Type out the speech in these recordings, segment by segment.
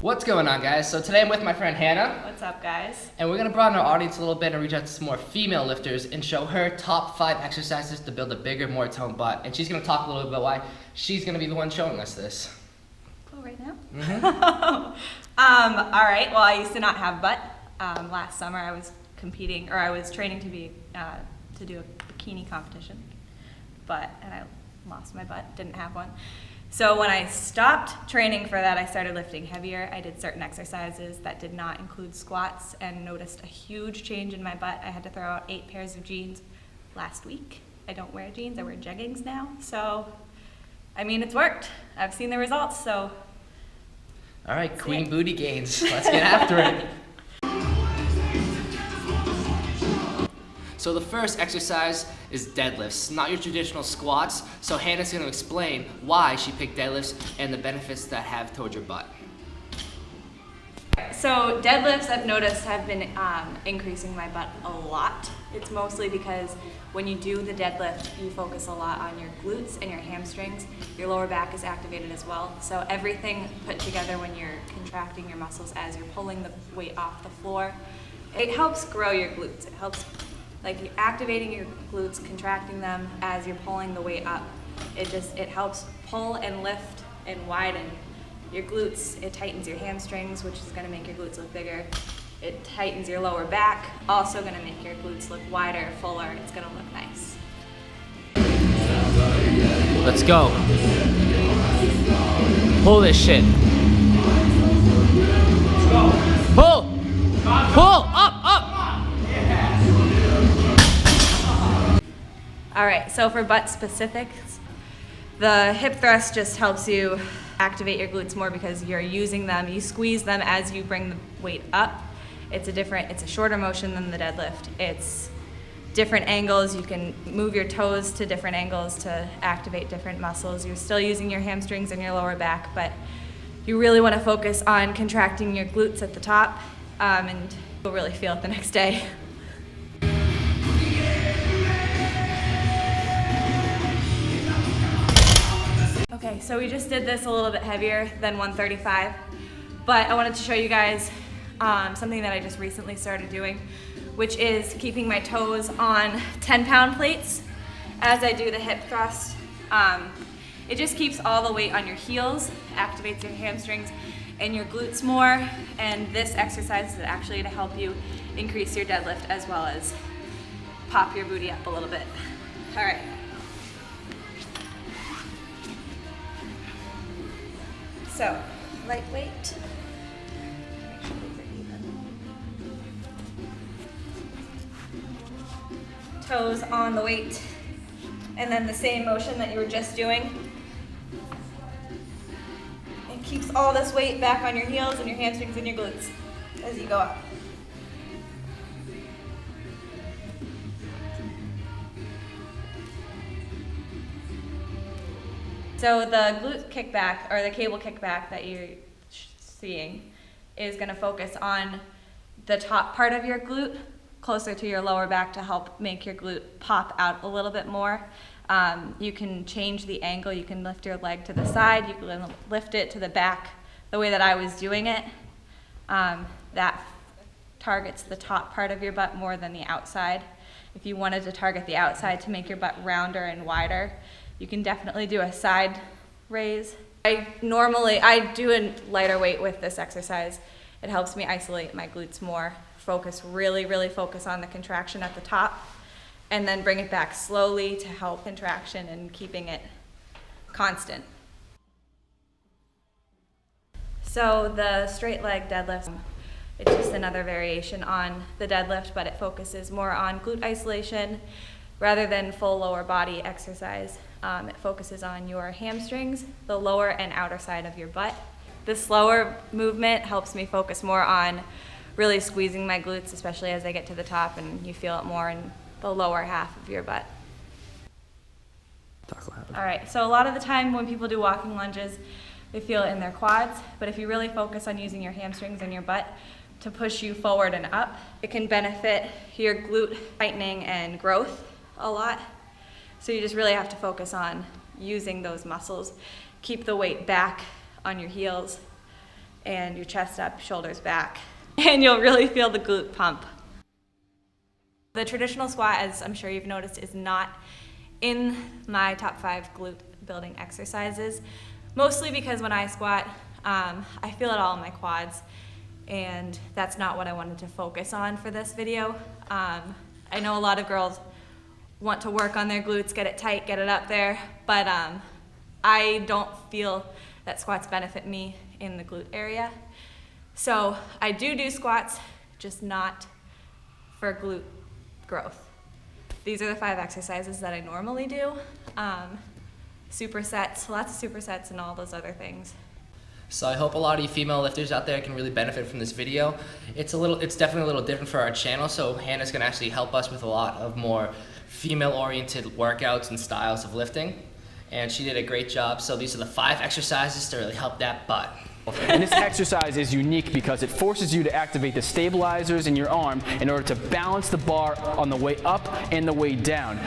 What's going on, guys? So today I'm with my friend Hannah. What's up, guys? And we're going to broaden our audience a little bit and reach out to some more female lifters and show her top 5 exercises to build a bigger, more toned butt. And she's going to talk a little bit about why she's going to be the one showing us this. Oh, right now? Mm-hmm. All right, well, I used to not have butt. Last summer I was competing, or I was training to do a bikini competition. And I lost my butt, didn't have one. So when I stopped training for that, I started lifting heavier. I did certain exercises that did not include squats and noticed a huge change in my butt. I had to throw out 8 pairs of jeans last week. I don't wear jeans, I wear jeggings now. So, I mean, it's worked. I've seen the results, so. All right, queen booty gains. Let's get after it. So the first exercise is deadlifts, not your traditional squats. So Hannah's going to explain why she picked deadlifts and the benefits that have towards your butt. So deadlifts, I've noticed, have been increasing my butt a lot. It's mostly because when you do the deadlift, you focus a lot on your glutes and your hamstrings. Your lower back is activated as well. So everything put together when you're contracting your muscles as you're pulling the weight off the floor, it helps grow your glutes. It helps, like, you're activating your glutes, contracting them as you're pulling the weight up. It helps pull and lift and widen your glutes. It tightens your hamstrings, which is gonna make your glutes look bigger. It tightens your lower back, also gonna make your glutes look wider, fuller. It's gonna look nice. Let's go. Pull this shit. Pull! Pull! Up! All right, so for butt specifics, the hip thrust just helps you activate your glutes more because you're using them, you squeeze them as you bring the weight up. It's a shorter motion than the deadlift. It's different angles. You can move your toes to different angles to activate different muscles. You're still using your hamstrings and your lower back, but you really want to focus on contracting your glutes at the top, and you'll really feel it the next day. Okay, so we just did this a little bit heavier than 135, but I wanted to show you guys something that I just recently started doing, which is keeping my toes on 10-pound plates as I do the hip thrust. It just keeps all the weight on your heels, activates your hamstrings and your glutes more, and this exercise is actually to help you increase your deadlift as well as pop your booty up a little bit. All right. So, lightweight. Make sure these are even. Toes on the weight. And then the same motion that you were just doing. It keeps all this weight back on your heels and your hamstrings and your glutes as you go up. So the glute kickback, or the cable kickback that you're seeing, is going to focus on the top part of your glute, closer to your lower back, to help make your glute pop out a little bit more. You can change the angle. You can lift your leg to the side. You can lift it to the back the way that I was doing it. That targets the top part of your butt more than the outside. If you wanted to target the outside to make your butt rounder and wider, you can definitely do a side raise. I do a lighter weight with this exercise. It helps me isolate my glutes more, really focus on the contraction at the top, and then bring it back slowly to help contraction and keeping it constant. So the straight-legged deadlift, it's just another variation on the deadlift, but it focuses more on glute isolation rather than full lower body exercise. It focuses on your hamstrings, the lower and outer side of your butt. The slower movement helps me focus more on really squeezing my glutes, especially as I get to the top and you feel it more in the lower half of your butt. Talk loud. All right, so a lot of the time when people do walking lunges, they feel it in their quads, but if you really focus on using your hamstrings and your butt to push you forward and up, it can benefit your glute tightening and growth a lot. So you just really have to focus on using those muscles. Keep the weight back on your heels and your chest up, shoulders back, and you'll really feel the glute pump. The traditional squat, as I'm sure you've noticed, is not in my top 5 glute building exercises, mostly because when I squat, I feel it all in my quads, and that's not what I wanted to focus on for this video. I know a lot of girls want to work on their glutes, get it tight, get it up there, but I don't feel that squats benefit me in the glute area. So I do squats, just not for glute growth. These are the 5 exercises that I normally do. Supersets, lots of supersets and all those other things. So I hope a lot of you female lifters out there can really benefit from this video. It's definitely a little different for our channel, so Hannah's gonna actually help us with a lot of more female-oriented workouts and styles of lifting. And she did a great job. So these are the 5 exercises to really help that butt. And this exercise is unique because it forces you to activate the stabilizers in your arm in order to balance the bar on the way up and the way down.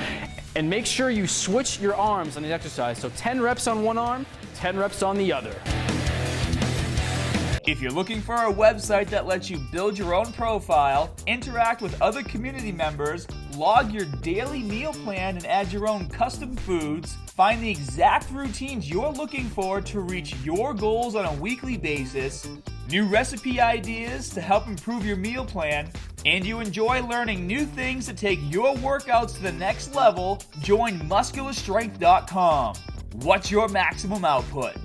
And make sure you switch your arms on the exercise. So 10 reps on one arm, 10 reps on the other. If you're looking for a website that lets you build your own profile, interact with other community members, log your daily meal plan and add your own custom foods, find the exact routines you're looking for to reach your goals on a weekly basis, new recipe ideas to help improve your meal plan, and you enjoy learning new things to take your workouts to the next level, join muscularstrength.com. What's your maximum output?